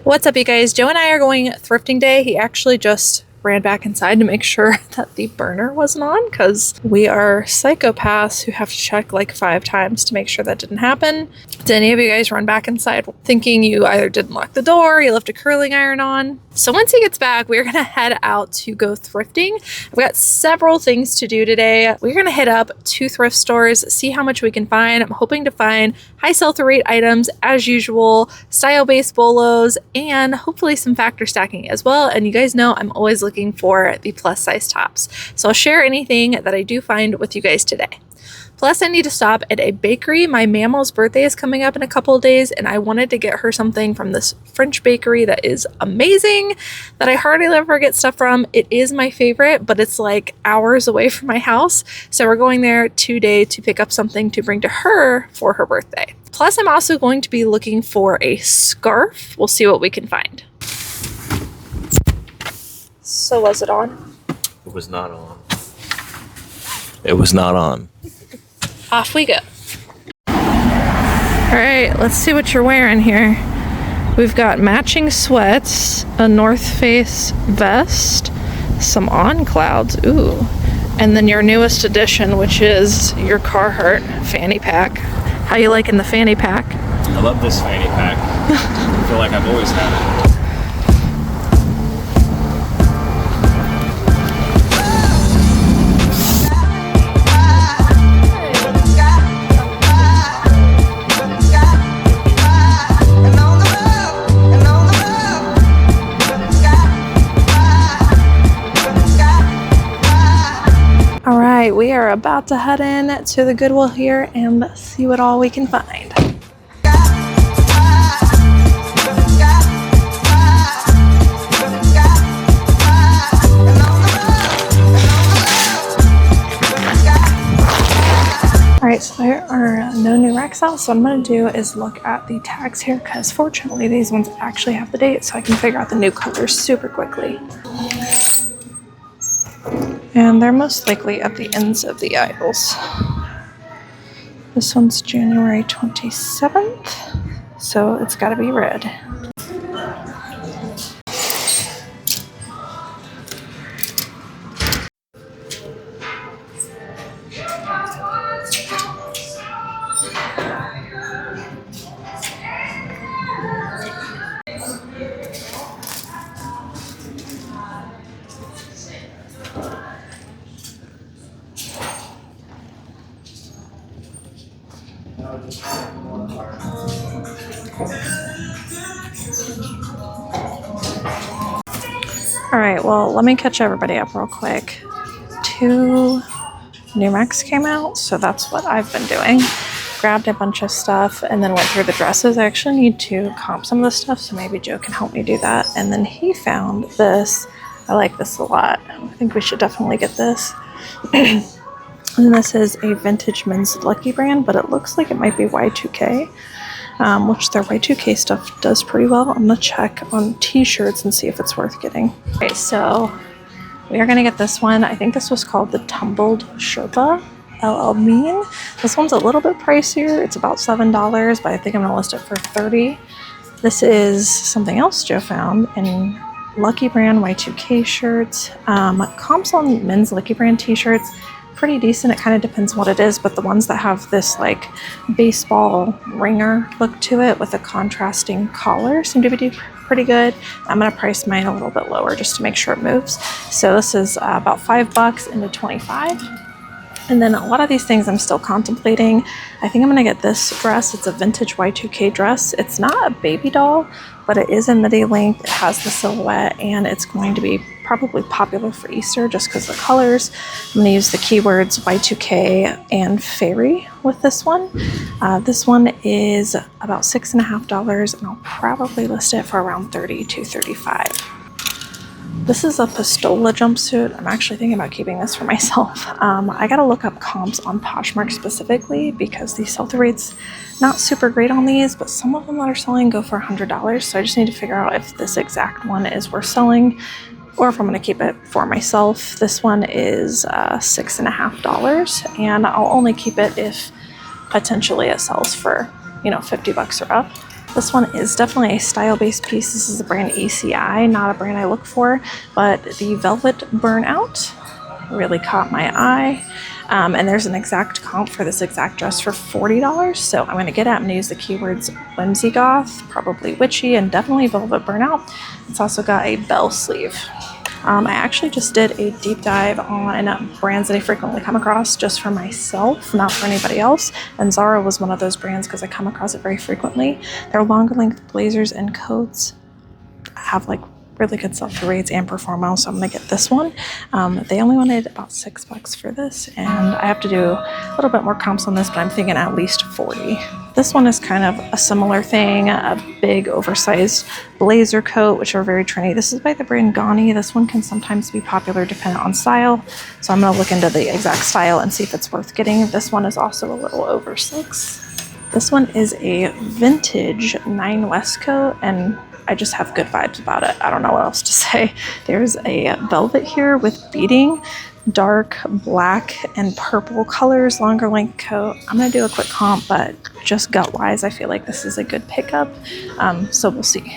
What's up, you guys? Joe and I are going thrifting day. He actually just ran back inside to make sure that the burner wasn't on because we are psychopaths who have to check like 5 times to make sure that didn't happen. Did any of you guys run back inside thinking you either didn't lock the door or you left a curling iron on? So once he gets back, we're gonna head out to go thrifting. I've got several things to do today. We're gonna hit up 2 thrift stores, see how much we can find. I'm hoping to find high sell-through rate items as usual, style-based bolos, and hopefully some factor stacking as well. And you guys know I'm always looking for the plus size tops. So I'll share anything that I do find with you guys today. Plus, I need to stop at a bakery. My mammal's birthday is coming up in a couple of days, and I wanted to get her something from this French bakery that is amazing, that I hardly ever get stuff from. It is my favorite, but it's like hours away from my house. So we're going there today to pick up something to bring to her for her birthday. Plus, I'm also going to be looking for a scarf. We'll see what we can find. So was it on? It was not on. It was not on. Off we go. All right, let's see what you're wearing here. We've got matching sweats, a North Face vest, some on clouds, ooh, and then your newest addition, which is your Carhartt fanny pack. How you liking the fanny pack? I love this fanny pack. I feel like I've always had it. We are about to head in to the Goodwill here and see what all we can find. Alright, so there are no new racks out, so what I'm going to do is look at the tags here because fortunately these ones actually have the date so I can figure out the new colors super quickly. And they're most likely at the ends of the aisles. This one's January 27th, so it's got to be red. All right, well, let me catch everybody up real quick. 2 new racks came out, so that's what I've been doing. Grabbed a bunch of stuff and then went through the dresses. I actually need to comp some of the stuff, so maybe Joe can help me do that. And then he found this. I like this a lot. I think we should definitely get this. And this is a vintage men's Lucky brand, but it looks like it might be Y2K. Which their Y2K stuff does pretty well. I'm gonna check on t-shirts and see if it's worth getting. Okay, so we are gonna get this one. I think this was called the Tumbled Sherpa LL Bean. This one's a little bit pricier. It's about $7, but I think I'm gonna list it for $30. This is something else Joe found in Lucky brand Y2K shirts. Comps on men's Lucky brand t-shirts, pretty decent. It kind of depends what it is, but the ones that have this like baseball ringer look to it with a contrasting collar seem to be pretty good. I'm going to price mine a little bit lower just to make sure it moves. So this is about $5 into 25. And then a lot of these things I'm still contemplating. I think I'm going to get this dress. It's a vintage Y2K dress. It's not a baby doll, but it is in midi length. It has the silhouette, and it's going to be probably popular for Easter just because of the colors. I'm going to use the keywords Y2K and fairy with this one. This one is about $6.50, and I'll probably list it for around $30 to $35. This is a Pistola jumpsuit. I'm actually thinking about keeping this for myself. I gotta look up comps on Poshmark specifically because the sell-through rate's not super great on these, but some of them that are selling go for $100. So I just need to figure out if this exact one is worth selling or if I'm gonna keep it for myself. This one is $6.50, and I'll only keep it if potentially it sells for, you know, $50 or up. This one is definitely a style-based piece. This is the brand ACI, not a brand I look for, but the Velvet Burnout really caught my eye. And there's an exact comp for this exact dress for $40. So I'm going to get it. I'm going to use the keywords whimsy goth, probably witchy, and definitely velvet burnout. It's also got a bell sleeve. I actually just did a deep dive on brands that I frequently come across just for myself, not for anybody else. And Zara was one of those brands because I come across it very frequently. Their longer length blazers and coats have like really good sell-through rates and perform well, so I'm gonna get this one. They only wanted about $6 for this, and I have to do a little bit more comps on this, but I'm thinking at least 40. This one is kind of a similar thing, a big oversized blazer coat, which are very trendy. This is by the brand Gani. This one can sometimes be popular depending on style, so I'm gonna look into the exact style and see if it's worth getting. This one is also a little over $6. This one is a vintage 9 West coat, and I just have good vibes about it. I don't know what else to say. There's a velvet here with beading, dark black and purple colors, longer length coat. I'm gonna do a quick comp, but just gut wise, I feel like this is a good pickup. So we'll see.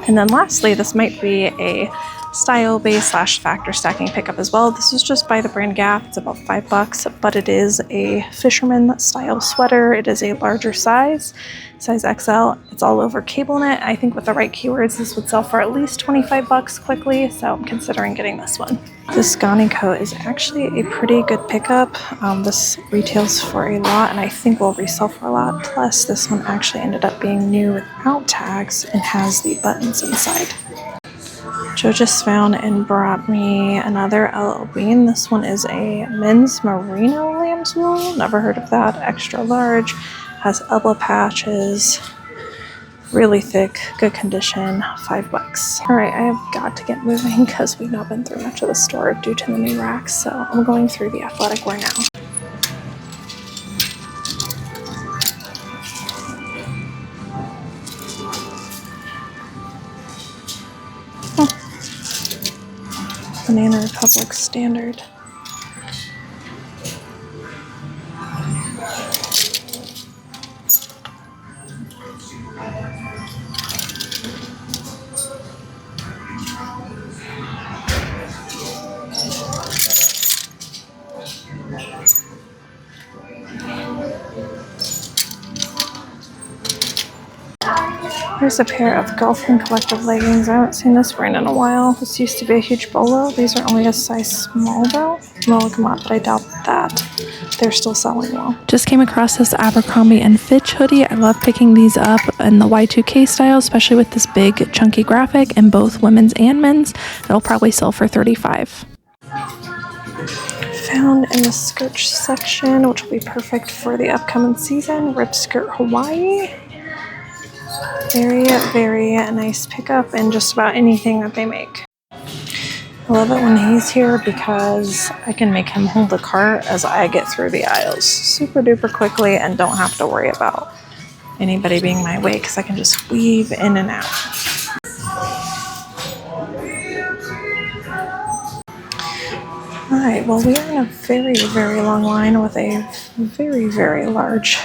And then lastly, this might be a style base / factor stacking pickup as well. This is just by the brand Gap. It's about $5, but it is a fisherman style sweater. It is a larger size XL. It's all over cable knit. I think with the right keywords, this would sell for at least $25 quickly, so I'm considering getting this one. This Gani coat is actually a pretty good pickup. This retails for a lot, and I think will resell for a lot. Plus, this one actually ended up being new without tags and has the buttons inside. Joe just found and brought me another LL Bean. This one is a men's merino lamb's wool. Never heard of that. Extra large. Has elbow patches. Really thick. Good condition. $5. Alright, I have got to get moving because we've not been through much of the store due to the new racks. So I'm going through the athletic wear now. Banana Republic standard. Here's a pair of Golf and Collective leggings. I haven't seen this brand in a while. This used to be a huge bolo. These are only a size small though. I'm gonna look them up, but I doubt that they're still selling well. Just came across this Abercrombie and Fitch hoodie. I love picking these up in the Y2K style, especially with this big chunky graphic in both women's and men's. It'll probably sell for $35. Found in the skirt section, which will be perfect for the upcoming season. Ripped skirt Hawaii. Very, very nice pickup in just about anything that they make. I love it when he's here because I can make him hold the cart as I get through the aisles super duper quickly and don't have to worry about anybody being in my way because I can just weave in and out. Alright, well we are in a very, very long line with a very, very large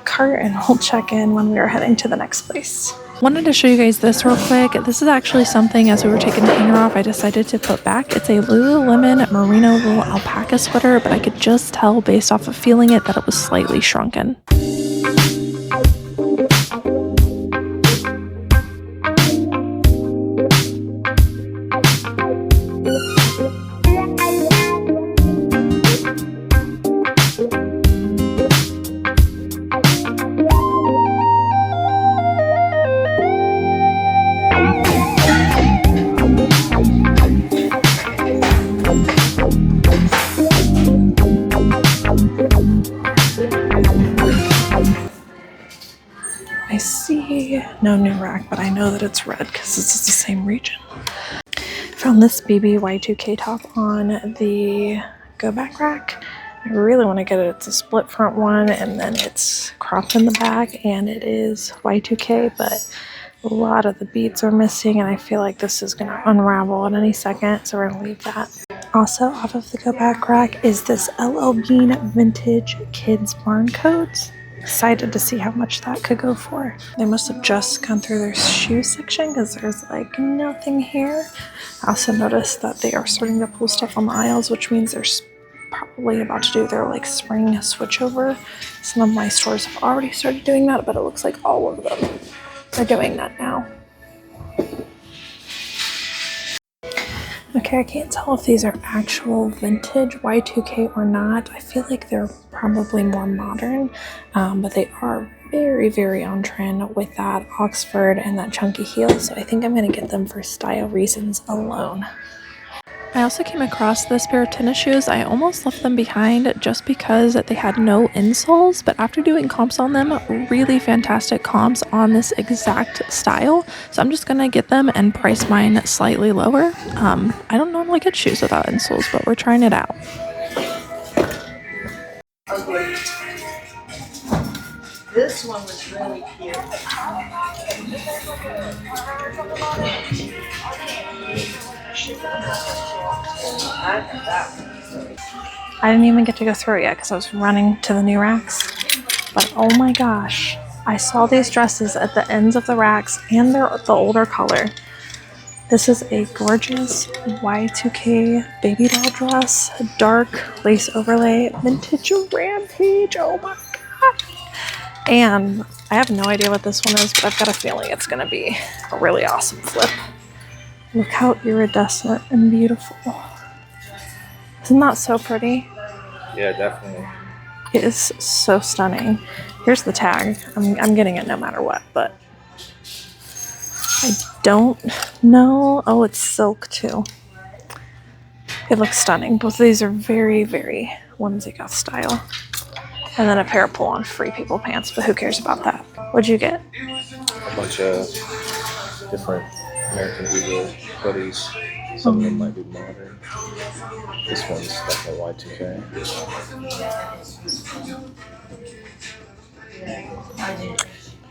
cart, and we'll check in when we are heading to the next place. Wanted to show you guys this real quick. This is actually something, as we were taking the hanger off, I decided to put back. It's a Lululemon merino wool alpaca sweater, but I could just tell based off of feeling it that it was slightly shrunken. I see no new rack, but I know that it's red because it's the same region. Found this BB Y2K top on the go back rack. I really want to get it. It's a split front one, and then it's cropped in the back, and it is Y2K, but a lot of the beads are missing, and I feel like this is going to unravel at any second, so we're going to leave that. Also, off of the go back rack is this LL Bean vintage kids barn coat. Excited to see how much that could go for. They must have just gone through their shoe section because there's like nothing here. I also noticed that they are starting to pull stuff on the aisles, which means they're probably about to do their like spring switchover. Some of my stores have already started doing that, but it looks like all of them are doing that now. Okay, I can't tell if these are actual vintage Y2K or not. I feel like they're probably more modern, but they are very, very on trend with that Oxford and that chunky heel. So I think I'm going to get them for style reasons alone. I also came across this pair of tennis shoes. I almost left them behind just because they had no insoles, but after doing comps on them, really fantastic comps on this exact style. So I'm just gonna get them and price mine slightly lower. I don't normally get shoes without insoles, but we're trying it out. Okay. This one was really cute. I didn't even get to go through it yet because I was running to the new racks. But oh my gosh, I saw these dresses at the ends of the racks and they're the older color. This is a gorgeous Y2K baby doll dress, dark lace overlay, vintage rampage. Oh my god. And I have no idea what this one is, but I've got a feeling it's going to be a really awesome flip. Look how iridescent and beautiful. Isn't that so pretty? Yeah, definitely. It is so stunning. Here's the tag. I'm getting it no matter what, but I don't know. Oh, it's silk too. It looks stunning. Both of these are very, very whimsy goth style. And then a pair of pull-on Free People pants, but who cares about that? What'd you get? A bunch of different American Eagle hoodies. Some of them might be modern. This one's definitely Y2K.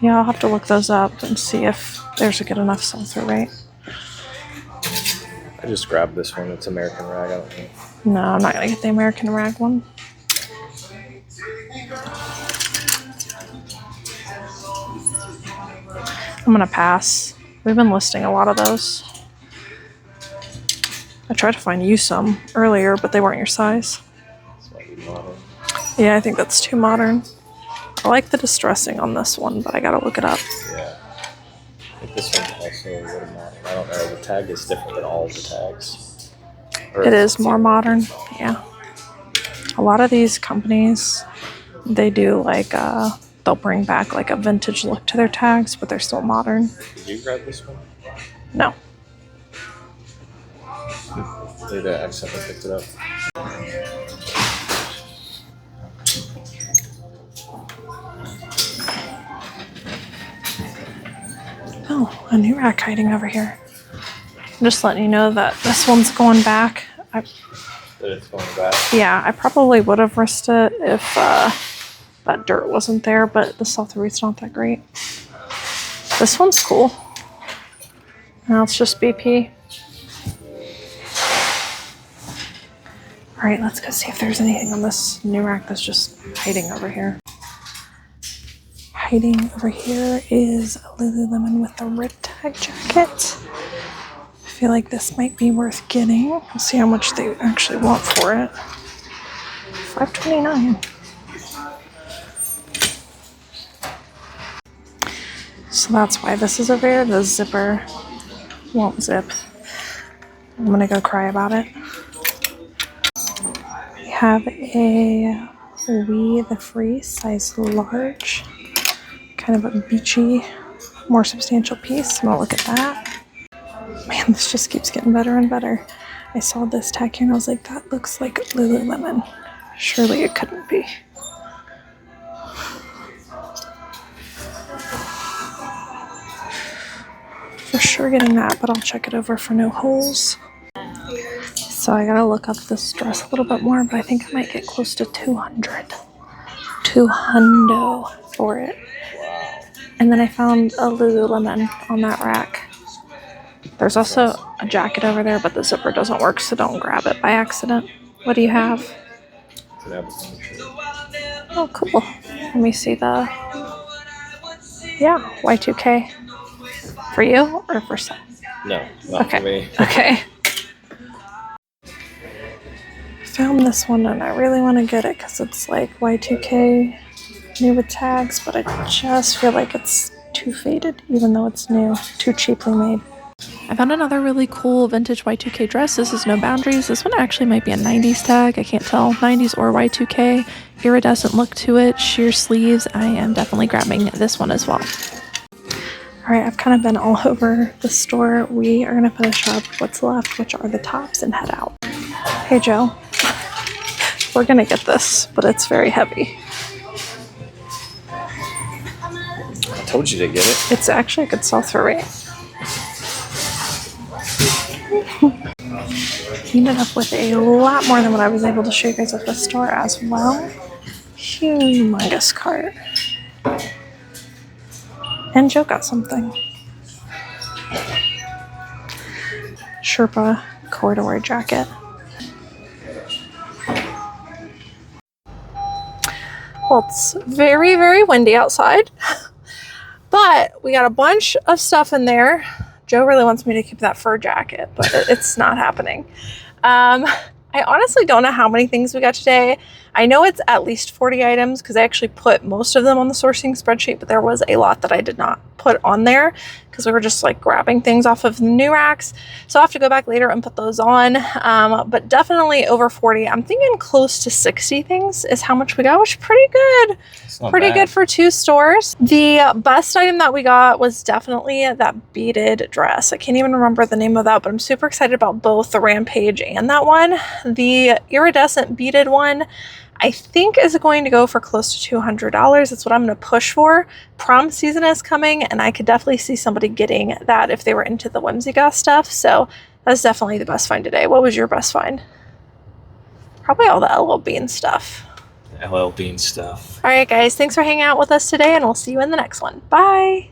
Yeah, I'll have to look those up and see if there's a good enough sell-through rate. I just grabbed this one. It's American Rag. I don't know. No, I'm not gonna get the American Rag one. I'm gonna pass. We've been listing a lot of those. I tried to find you some earlier, but they weren't your size. This might be modern. Yeah, I think that's too modern. I like the distressing on this one, but I gotta look it up. Yeah. I think this one's also a little modern. I don't know. The tag is different than all of the tags. It is more modern, yeah. A lot of these companies, they do like, they'll bring back like a vintage look to their tags, but they're still modern. Did you grab this one? No. They accidentally picked it up. Oh, a new rack hiding over here. I'm just letting you know that this one's going back. That it's going back. Yeah, I probably would have risked it if that dirt wasn't there, but the sell-through rate's not that great. This one's cool. Now it's just BP. All right, let's go see if there's anything on this new rack that's just hiding over here. Hiding over here is a Lululemon with a rib tag jacket. I feel like this might be worth getting. We'll see how much they actually want for it. $5.29. So that's why this is over here. The zipper won't zip. I'm gonna go cry about it. We have a We the Free size large. Kind of a beachy, more substantial piece. I'm gonna look at that. Man, this just keeps getting better and better. I saw this tag here and I was like, that looks like Lululemon. Surely it couldn't be. For sure getting that, but I'll check it over for no holes. So I gotta look up this dress a little bit more, but I think I might get close to 200. 200 for it. And then I found a Lululemon on that rack. There's also a jacket over there, but the zipper doesn't work, so don't grab it by accident. What do you have? It's an Abercrombie shirt. Oh, cool. Let me see the, yeah, Y2K. For you or for some? No, not Okay. for me. Okay. Found this one and I really want to get it because it's like Y2K new with tags, but I just feel like it's too faded, even though it's new, too cheaply made. I found another really cool vintage Y2K dress. This is No Boundaries. This one actually might be a 90s tag. I can't tell. 90s or Y2K. Iridescent look to it. Sheer sleeves. I am definitely grabbing this one as well. All right, I've kind of been all over the store. We are going to finish up what's left, which are the tops, and head out. Hey, Joe. We're going to get this, but it's very heavy. I told you to get it. It's actually a good sell-through rate. Ended up with a lot more than what I was able to show you guys at the store as well. Humongous cart. And Joe got something. Sherpa corduroy jacket. Well, it's very, very windy outside, but we got a bunch of stuff in there. Joe really wants me to keep that fur jacket, but it's not happening. I honestly don't know how many things we got today. I know it's at least 40 items because I actually put most of them on the sourcing spreadsheet, but there was a lot that I did not put on there because we were just like grabbing things off of the new racks. So I'll have to go back later and put those on, but definitely over 40. I'm thinking close to 60 things is how much we got, which is pretty good. Pretty good for 2 stores. The best item that we got was definitely that beaded dress. I can't even remember the name of that, but I'm super excited about both the Rampage and that one. The iridescent beaded one, I think is going to go for close to $200. That's what I'm going to push for. Prom season is coming, and I could definitely see somebody getting that if they were into the whimsy goth stuff. So that's definitely the best find today. What was your best find? Probably all the LL Bean stuff. LL Bean stuff. All right, guys. Thanks for hanging out with us today, and we'll see you in the next one. Bye.